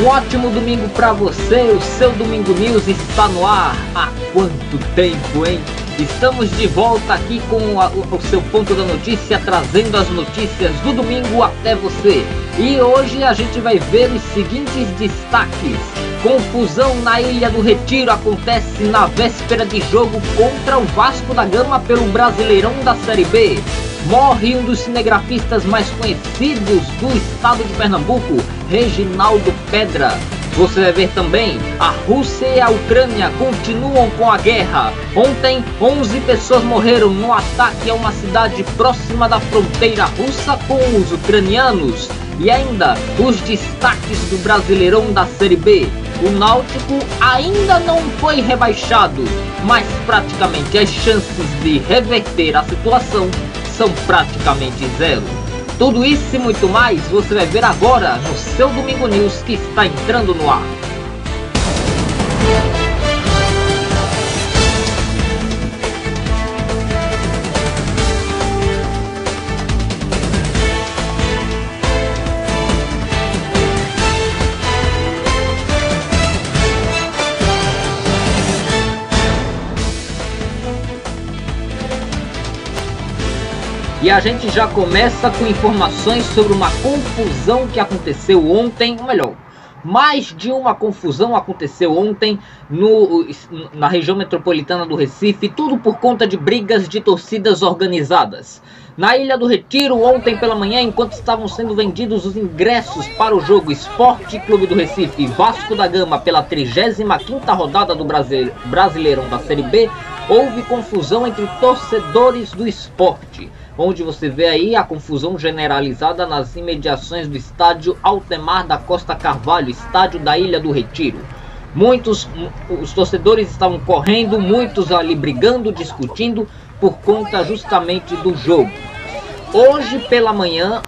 Um ótimo domingo para você, o seu Domingo News está no ar. Há quanto tempo, hein? Estamos de volta aqui com o seu ponto da notícia, trazendo as notícias do domingo até você. E hoje a gente vai ver os seguintes destaques. Confusão na Ilha do Retiro acontece na véspera de jogo contra o Vasco da Gama pelo Brasileirão da Série B. Morre um dos cinegrafistas mais conhecidos do estado de Pernambuco, Reginaldo Pedra. Você vai ver também, a Rússia e a Ucrânia continuam com a guerra. Ontem, 11 pessoas morreram no ataque a uma cidade próxima da fronteira russa com os ucranianos. E ainda, os destaques do Brasileirão da Série B. O Náutico ainda não foi rebaixado, mas praticamente as chances de reverter a situação são praticamente zero. Tudo isso e muito mais você vai ver agora no seu Domingo News, que está entrando no ar. E a gente já começa com informações sobre uma confusão que aconteceu ontem, ou melhor, mais de uma confusão aconteceu ontem na região metropolitana do Recife, tudo por conta de brigas de torcidas organizadas. Na Ilha do Retiro, ontem pela manhã, enquanto estavam sendo vendidos os ingressos para o jogo Esporte Clube do Recife e Vasco da Gama pela 35ª rodada do Brasileirão da Série B, houve confusão entre torcedores do Esporte, onde você vê aí a confusão generalizada nas imediações do estádio Altemar da Costa Carvalho, estádio da Ilha do Retiro. Os torcedores estavam correndo, muitos ali brigando, discutindo por conta justamente do jogo. Hoje pela manhã,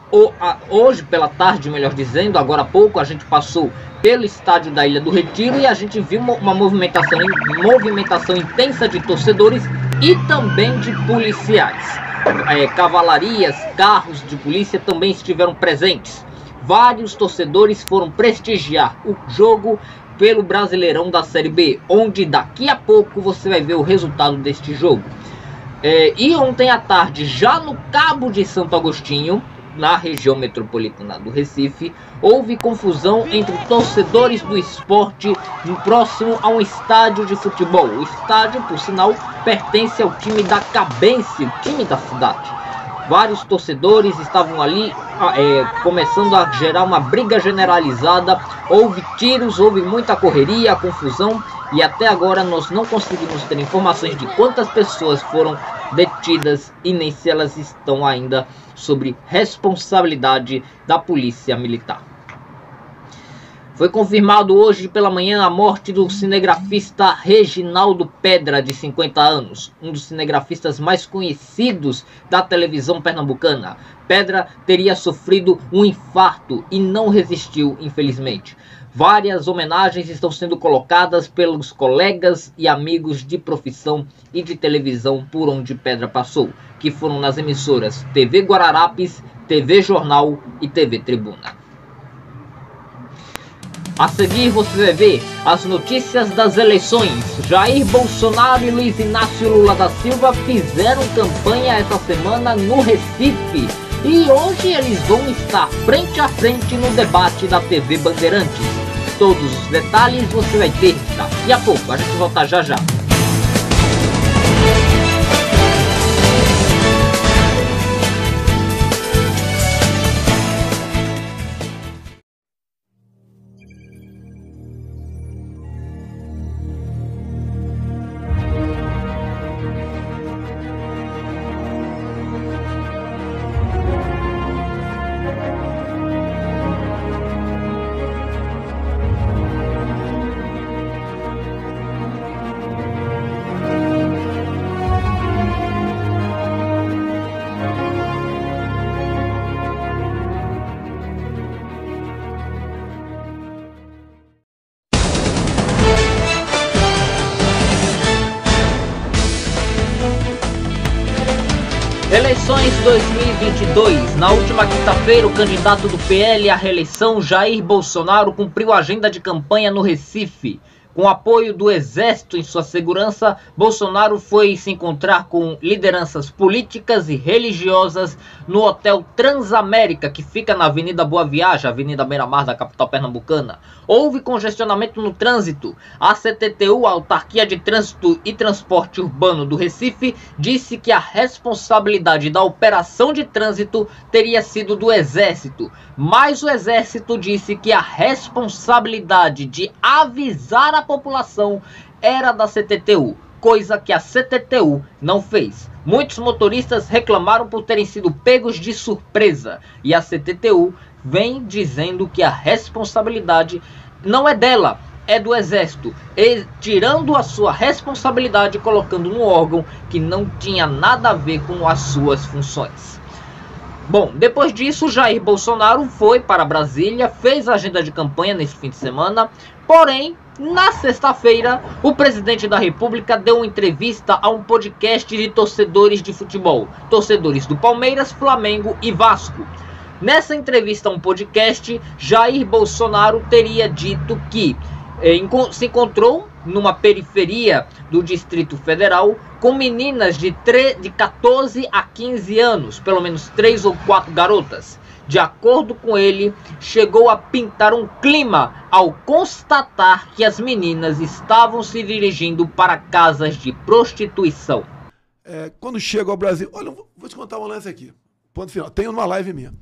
hoje pela tarde, melhor dizendo, agora há pouco a gente passou pelo estádio da Ilha do Retiro e a gente viu uma movimentação intensa de torcedores e também de policiais. Cavalarias, carros de polícia também estiveram presentes. Vários torcedores foram prestigiar o jogo pelo Brasileirão da Série B, onde daqui a pouco você vai ver o resultado deste jogo. E ontem à tarde, já no Cabo de Santo Agostinho, na região metropolitana do Recife, houve confusão entre torcedores do Esporte próximo a um estádio de futebol. O estádio, por sinal, pertence ao time da Cabense, o time da cidade. Vários torcedores estavam ali começando a gerar uma briga generalizada. Houve tiros, houve muita correria, confusão. E até agora nós não conseguimos ter informações de quantas pessoas foram detidas e nem se elas estão ainda sob responsabilidade da polícia militar. Foi confirmado hoje pela manhã a morte do cinegrafista Reginaldo Pedra, de 50 anos, um dos cinegrafistas mais conhecidos da televisão pernambucana. Pedra teria sofrido um infarto e não resistiu, infelizmente. Várias homenagens estão sendo colocadas pelos colegas e amigos de profissão e de televisão por onde Pedra passou, que foram nas emissoras TV Guararapes, TV Jornal e TV Tribuna. A seguir você vai ver as notícias das eleições. Jair Bolsonaro e Luiz Inácio Lula da Silva fizeram campanha essa semana no Recife. E hoje eles vão estar frente a frente no debate da TV Bandeirantes. Todos os detalhes você vai ter daqui a pouco. A gente volta já já. Eleições 2022. Na última quinta-feira, o candidato do PL à reeleição, Jair Bolsonaro, cumpriu a agenda de campanha no Recife. Com apoio do Exército em sua segurança, Bolsonaro foi se encontrar com lideranças políticas e religiosas no Hotel Transamérica, que fica na Avenida Boa Viagem, Avenida Beira-Mar da capital pernambucana. Houve congestionamento no trânsito. A CTTU, a Autarquia de Trânsito e Transporte Urbano do Recife, disse que a responsabilidade da operação de trânsito teria sido do Exército, mas o Exército disse que a responsabilidade de avisar a população era da CTTU, coisa que a CTTU não fez. Muitos motoristas reclamaram por terem sido pegos de surpresa e a CTTU vem dizendo que a responsabilidade não é dela, é do Exército, e tirando a sua responsabilidade e colocando num órgão que não tinha nada a ver com as suas funções. Bom, depois disso, Jair Bolsonaro foi para Brasília, fez a agenda de campanha nesse fim de semana, porém, na sexta-feira, o presidente da República deu uma entrevista a um podcast de torcedores de futebol, torcedores do Palmeiras, Flamengo e Vasco. Nessa entrevista a um podcast, Jair Bolsonaro teria dito que se encontrou numa periferia do Distrito Federal com meninas de 14 a 15 anos, pelo menos 3 ou 4 garotas. De acordo com ele, chegou a pintar um clima ao constatar que as meninas estavam se dirigindo para casas de prostituição. Quando chego ao Brasil... Olha, vou te contar um lance aqui. Ponto final. Tem uma live minha.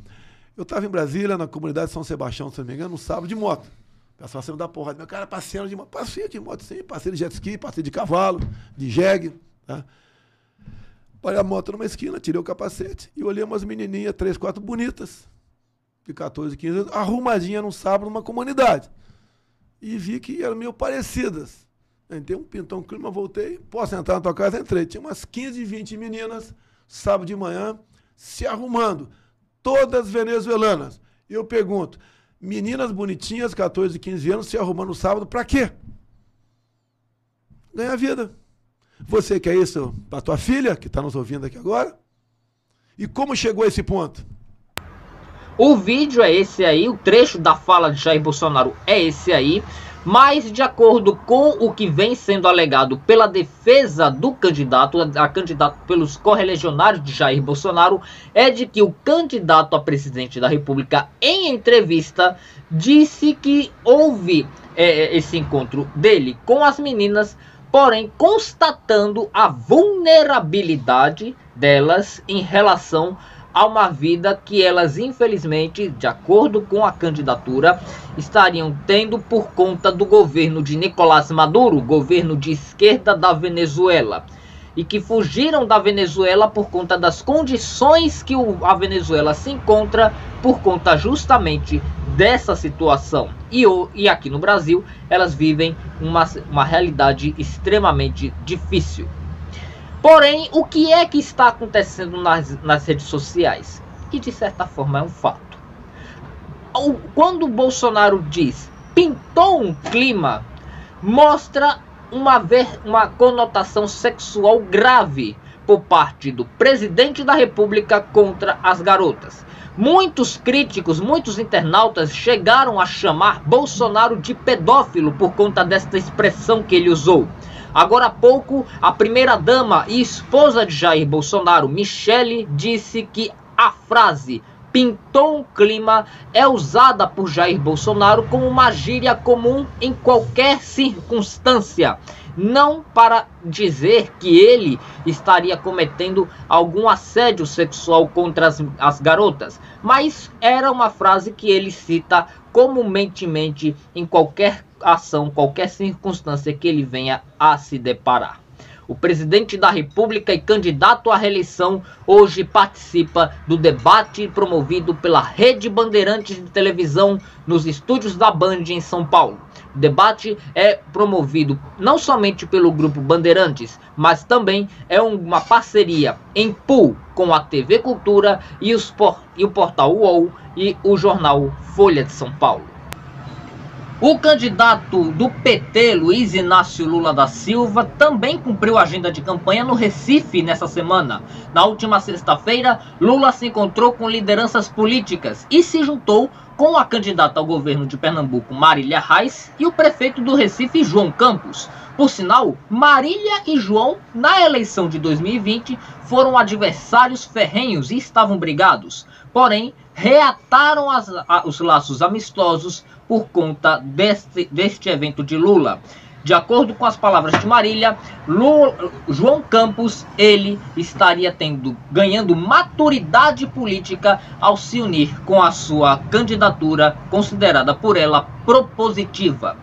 Eu estava em Brasília, na comunidade de São Sebastião, se não me engano, no sábado, de moto. O pessoal sempre dá porrada. Meu cara passeando de moto. Passei de moto, sim. Passei de jet ski, passei de cavalo, de jegue. Tá? Parei a moto numa esquina, tirei o capacete e olhei umas menininhas, 3, 4 bonitas, de 14, 15 anos, arrumadinha num sábado numa comunidade. E vi que eram meio parecidas. Entrei pintou um clima, voltei. Posso entrar na tua casa? Entrei. Tinha umas 15, 20 meninas, sábado de manhã, se arrumando. Todas venezuelanas. E eu pergunto, meninas bonitinhas, 14, 15 anos, se arrumando no sábado, pra quê? Ganhar vida. Você quer isso para tua filha, que está nos ouvindo aqui agora? E como chegou a esse ponto? O vídeo é esse aí, o trecho da fala de Jair Bolsonaro é esse aí, mas de acordo com o que vem sendo alegado pela defesa do candidato, pelos correligionários de Jair Bolsonaro, é de que o candidato a presidente da República, em entrevista, disse que houve esse encontro dele com as meninas, porém constatando a vulnerabilidade delas em relação a uma vida que elas, infelizmente, de acordo com a candidatura, estariam tendo por conta do governo de Nicolás Maduro, governo de esquerda da Venezuela, e que fugiram da Venezuela por conta das condições que a Venezuela se encontra por conta justamente dessa situação. E aqui no Brasil, elas vivem uma realidade extremamente difícil. Porém, o que é que está acontecendo nas redes sociais? E de certa forma é um fato. Quando o Bolsonaro diz pintou um clima, mostra uma conotação sexual grave por parte do presidente da República contra as garotas. Muitos críticos, muitos internautas chegaram a chamar Bolsonaro de pedófilo por conta desta expressão que ele usou. Agora há pouco, a primeira-dama e esposa de Jair Bolsonaro, Michele, disse que a frase pintou um clima é usada por Jair Bolsonaro como uma gíria comum em qualquer circunstância. Não para dizer que ele estaria cometendo algum assédio sexual contra as garotas, mas era uma frase que ele cita comumente em qualquer ação, qualquer circunstância que ele venha a se deparar. O presidente da República e candidato à reeleição hoje participa do debate promovido pela Rede Bandeirantes de televisão nos estúdios da Band em São Paulo. O debate é promovido não somente pelo Grupo Bandeirantes, mas também é uma parceria em pool com a TV Cultura e o portal UOL e o jornal Folha de São Paulo. O candidato do PT, Luiz Inácio Lula da Silva, também cumpriu a agenda de campanha no Recife nessa semana. Na última sexta-feira, Lula se encontrou com lideranças políticas e se juntou com a candidata ao governo de Pernambuco, Marília Reis, e o prefeito do Recife, João Campos. Por sinal, Marília e João, na eleição de 2020, foram adversários ferrenhos e estavam brigados. Porém, reataram os laços amistosos por conta deste evento de Lula. De acordo com as palavras de Marília, João Campos, ele estaria ganhando maturidade política ao se unir com a sua candidatura, considerada por ela propositiva.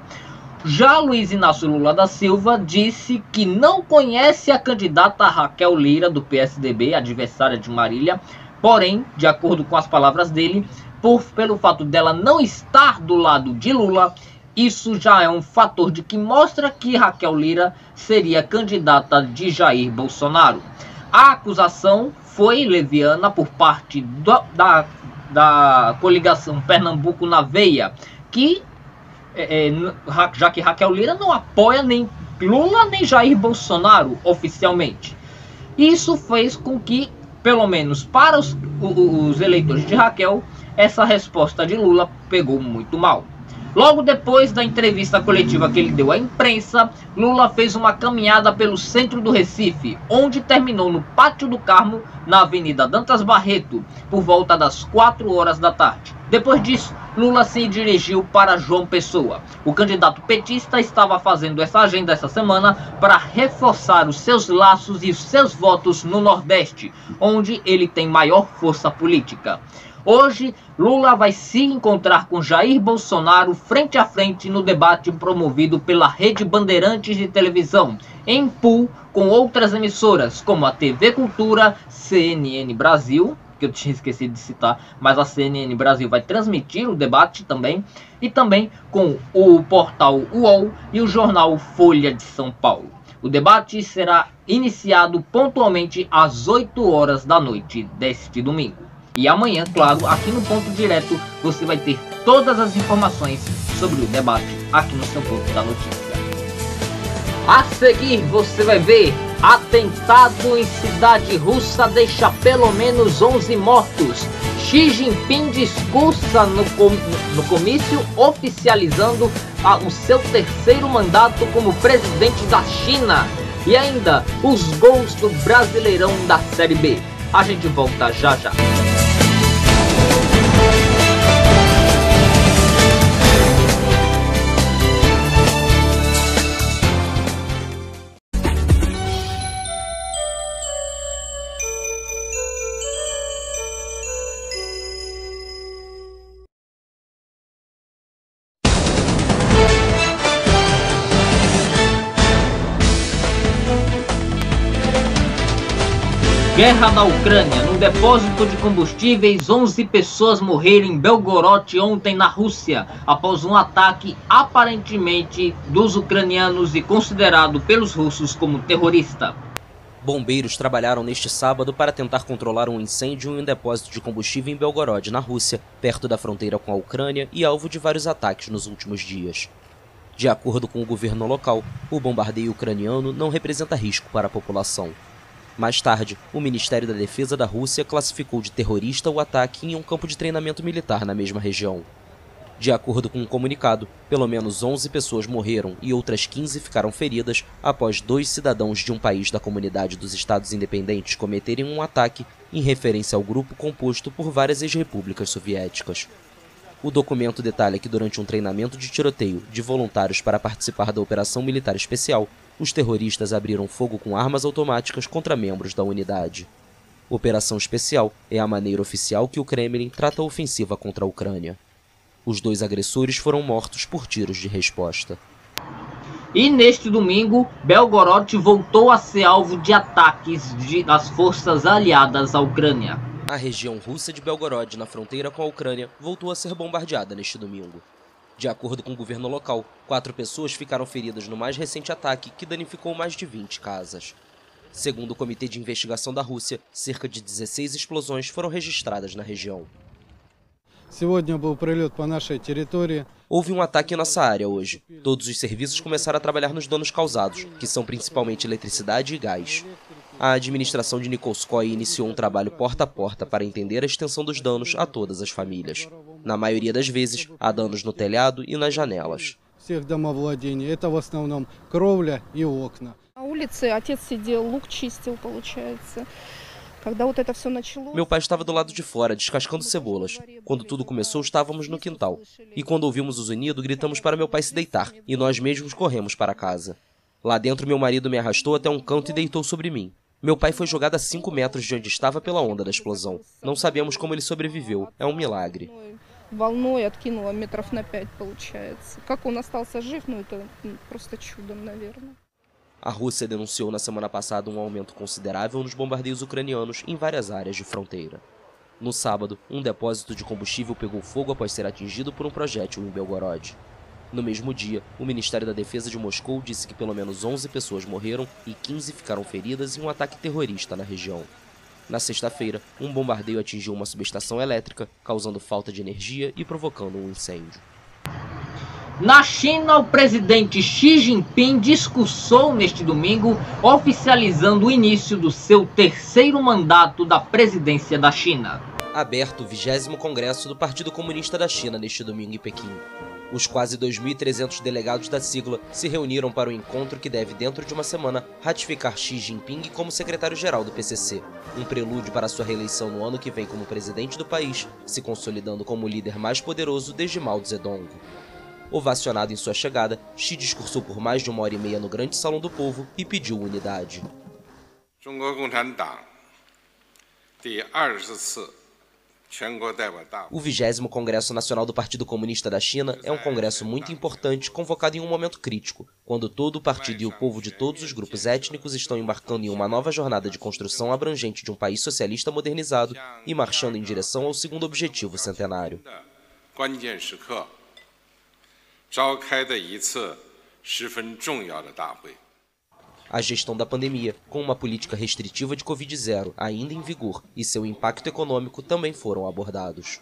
Já Luiz Inácio Lula da Silva disse que não conhece a candidata Raquel Lira, do PSDB, adversária de Marília, porém, de acordo com as palavras dele, pelo fato dela não estar do lado de Lula, isso já é um fator de que mostra que Raquel Lira seria candidata de Jair Bolsonaro. A acusação foi leviana por parte da coligação Pernambuco na Veia, que já que Raquel Lira não apoia nem Lula nem Jair Bolsonaro oficialmente. Isso fez com que, pelo menos para os eleitores de Raquel, essa resposta de Lula pegou muito mal. Logo depois da entrevista coletiva que ele deu à imprensa, Lula fez uma caminhada pelo centro do Recife, onde terminou no Pátio do Carmo, na Avenida Dantas Barreto, por volta das 4 horas da tarde. Depois disso, Lula se dirigiu para João Pessoa. O candidato petista estava fazendo essa agenda essa semana para reforçar os seus laços e os seus votos no Nordeste, onde ele tem maior força política. Hoje, Lula vai se encontrar com Jair Bolsonaro frente a frente no debate promovido pela Rede Bandeirantes de televisão, em pool com outras emissoras, como a TV Cultura, CNN Brasil, que eu tinha esquecido de citar, mas a CNN Brasil vai transmitir o debate também, e também com o portal UOL e o jornal Folha de São Paulo. O debate será iniciado pontualmente às 8 horas da noite deste domingo. E amanhã, claro, aqui no Ponto Direto, você vai ter todas as informações sobre o debate aqui no seu Ponto da Notícia. A seguir, você vai ver: atentado em cidade russa deixa pelo menos 11 mortos. Xi Jinping discursa no comício oficializando o seu terceiro mandato como presidente da China. E ainda, os gols do Brasileirão da Série B. A gente volta já já. Guerra na Ucrânia. No depósito de combustíveis, 11 pessoas morreram em Belgorod ontem na Rússia, após um ataque aparentemente dos ucranianos e considerado pelos russos como terrorista. Bombeiros trabalharam neste sábado para tentar controlar um incêndio em um depósito de combustível em Belgorod, na Rússia, perto da fronteira com a Ucrânia e alvo de vários ataques nos últimos dias. De acordo com o governo local, o bombardeio ucraniano não representa risco para a população. Mais tarde, o Ministério da Defesa da Rússia classificou de terrorista o ataque em um campo de treinamento militar na mesma região. De acordo com um comunicado, pelo menos 11 pessoas morreram e outras 15 ficaram feridas após 2 cidadãos de um país da Comunidade dos Estados Independentes cometerem um ataque em referência ao grupo composto por várias ex-repúblicas soviéticas. O documento detalha que durante um treinamento de tiroteio de voluntários para participar da Operação Militar Especial, os terroristas abriram fogo com armas automáticas contra membros da unidade. Operação Especial é a maneira oficial que o Kremlin trata a ofensiva contra a Ucrânia. Os 2 agressores foram mortos por tiros de resposta. E neste domingo, Belgorod voltou a ser alvo de ataques das forças aliadas à Ucrânia. A região russa de Belgorod, na fronteira com a Ucrânia, voltou a ser bombardeada neste domingo. De acordo com o governo local, 4 pessoas ficaram feridas no mais recente ataque, que danificou mais de 20 casas. Segundo o Comitê de Investigação da Rússia, cerca de 16 explosões foram registradas na região. Houve um ataque em nossa área hoje. Todos os serviços começaram a trabalhar nos danos causados, que são principalmente eletricidade e gás. A administração de Nikolskoye iniciou um trabalho porta a porta para entender a extensão dos danos a todas as famílias. Na maioria das vezes, há danos no telhado e nas janelas. Meu pai estava do lado de fora, descascando cebolas. Quando tudo começou, estávamos no quintal. E quando ouvimos o zunido, gritamos para meu pai se deitar, e nós mesmos corremos para casa. Lá dentro, meu marido me arrastou até um canto e deitou sobre mim. Meu pai foi jogado a 5 metros de onde estava pela onda da explosão. Não sabemos como ele sobreviveu. É um milagre. A Rússia denunciou na semana passada um aumento considerável nos bombardeios ucranianos em várias áreas de fronteira. No sábado, um depósito de combustível pegou fogo após ser atingido por um projétil em Belgorod. No mesmo dia, o Ministério da Defesa de Moscou disse que pelo menos 11 pessoas morreram e 15 ficaram feridas em um ataque terrorista na região. Na sexta-feira, um bombardeio atingiu uma subestação elétrica, causando falta de energia e provocando um incêndio. Na China, o presidente Xi Jinping discursou neste domingo, oficializando o início do seu terceiro mandato da presidência da China. Aberto o 20º Congresso do Partido Comunista da China neste domingo em Pequim. Os quase 2.300 delegados da sigla se reuniram para o encontro que deve, dentro de uma semana, ratificar Xi Jinping como secretário-geral do PCC, um prelúdio para sua reeleição no ano que vem como presidente do país, se consolidando como o líder mais poderoso desde Mao Zedong. Ovacionado em sua chegada, Xi discursou por mais de 1h30 no Grande Salão do Povo e pediu unidade. O 20º Congresso Nacional do Partido Comunista da China é um congresso muito importante, convocado em um momento crítico, quando todo o partido e o povo de todos os grupos étnicos estão embarcando em uma nova jornada de construção abrangente de um país socialista modernizado e marchando em direção ao segundo objetivo centenário. A gestão da pandemia, com uma política restritiva de Covid-0 ainda em vigor e seu impacto econômico também foram abordados.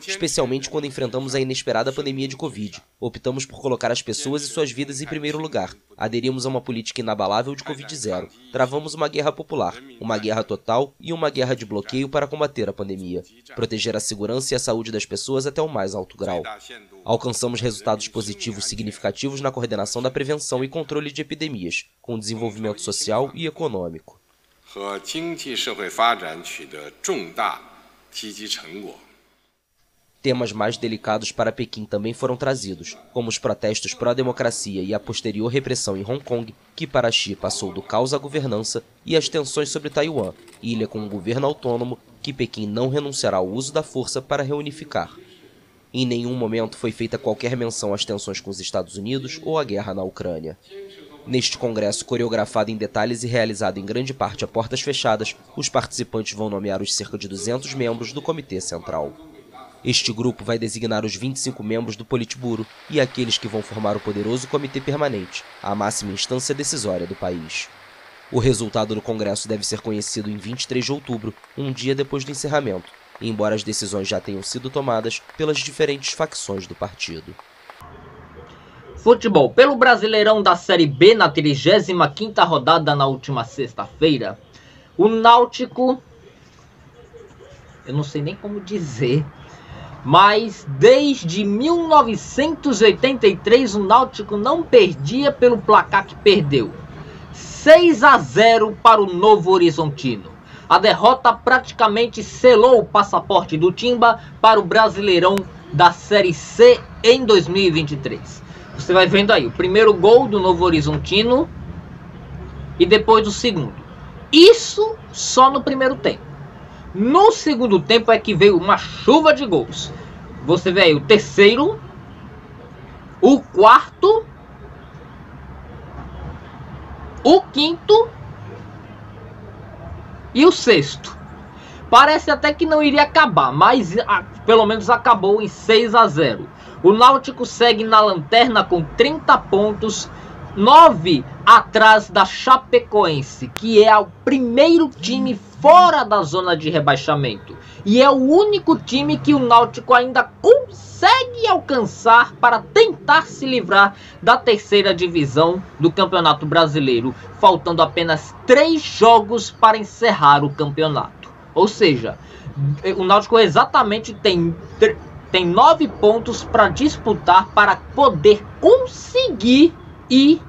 Especialmente quando enfrentamos a inesperada pandemia de Covid. Optamos por colocar as pessoas e suas vidas em primeiro lugar. Aderimos a uma política inabalável de Covid-0. Travamos uma guerra popular, uma guerra total e uma guerra de bloqueio para combater a pandemia. Proteger a segurança e a saúde das pessoas até o mais alto grau. Alcançamos resultados positivos significativos na coordenação da prevenção e controle de epidemias, com desenvolvimento social e econômico. Temas mais delicados para Pequim também foram trazidos, como os protestos pró-democracia e a posterior repressão em Hong Kong, que para Xi passou do caos à governança, e as tensões sobre Taiwan, ilha com um governo autônomo que Pequim não renunciará ao uso da força para reunificar. Em nenhum momento foi feita qualquer menção às tensões com os Estados Unidos ou à guerra na Ucrânia. Neste congresso, coreografado em detalhes e realizado em grande parte a portas fechadas, os participantes vão nomear os cerca de 200 membros do Comitê Central. Este grupo vai designar os 25 membros do Politburo e aqueles que vão formar o poderoso Comitê Permanente, a máxima instância decisória do país. O resultado do Congresso deve ser conhecido em 23 de outubro, um dia depois do encerramento, embora as decisões já tenham sido tomadas pelas diferentes facções do partido. Futebol. Pelo Brasileirão da Série B, na 35ª rodada na última sexta-feira, o Náutico, eu não sei nem como dizer, mas desde 1983 o Náutico não perdia pelo placar que perdeu. 6-0 para o Novo Horizontino. A derrota praticamente selou o passaporte do Timba para o Brasileirão da Série C em 2023. Você vai vendo aí o primeiro gol do Novo Horizontino e depois o segundo. Isso só no primeiro tempo. No segundo tempo é que veio uma chuva de gols. Você vê aí o terceiro, o quarto, o quinto e o sexto. Parece até que não iria acabar, mas pelo menos acabou em 6-0. O Náutico segue na lanterna com 30 pontos 9 atrás da Chapecoense, que é o primeiro time fora da zona de rebaixamento. E é o único time que o Náutico ainda consegue alcançar para tentar se livrar da terceira divisão do Campeonato Brasileiro, faltando apenas 3 jogos para encerrar o campeonato. Ou seja, o Náutico exatamente tem 9 pontos para disputar para poder conseguir e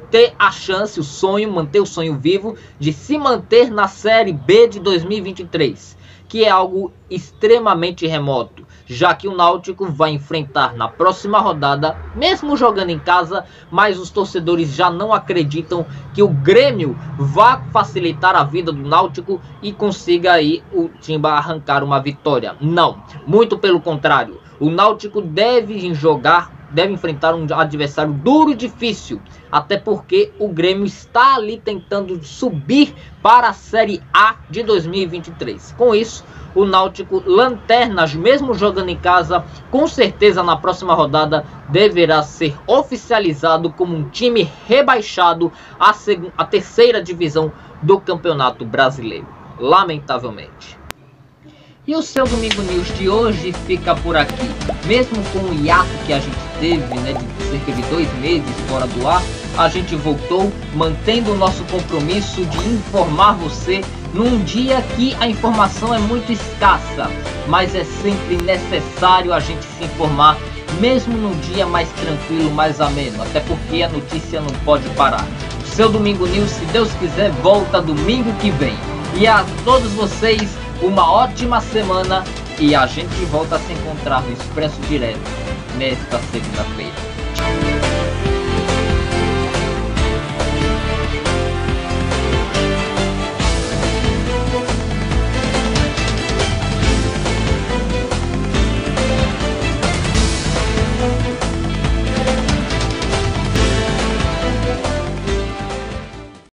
ter a chance, o sonho, manter o sonho vivo de se manter na Série B de 2023, que é algo extremamente remoto, já que o Náutico vai enfrentar na próxima rodada, mesmo jogando em casa, mas os torcedores já não acreditam que o Grêmio vá facilitar a vida do Náutico e consiga aí o Timba arrancar uma vitória. Não, muito pelo contrário, o Náutico deve enfrentar um adversário duro e difícil, até porque o Grêmio está ali tentando subir para a Série A de 2023. Com isso, o Náutico, lanternas, mesmo jogando em casa, com certeza na próxima rodada deverá ser oficializado como um time rebaixado à terceira divisão do Campeonato Brasileiro, lamentavelmente. E o seu Domingo News de hoje fica por aqui. Mesmo com o hiato que a gente teve, de cerca de 2 meses fora do ar, a gente voltou mantendo o nosso compromisso de informar você num dia que a informação é muito escassa, mas é sempre necessário a gente se informar, mesmo num dia mais tranquilo, mais ameno, até porque a notícia não pode parar. O seu Domingo News, se Deus quiser, volta domingo que vem. E a todos vocês, uma ótima semana, e a gente volta a se encontrar no Expresso Direto nesta segunda-feira.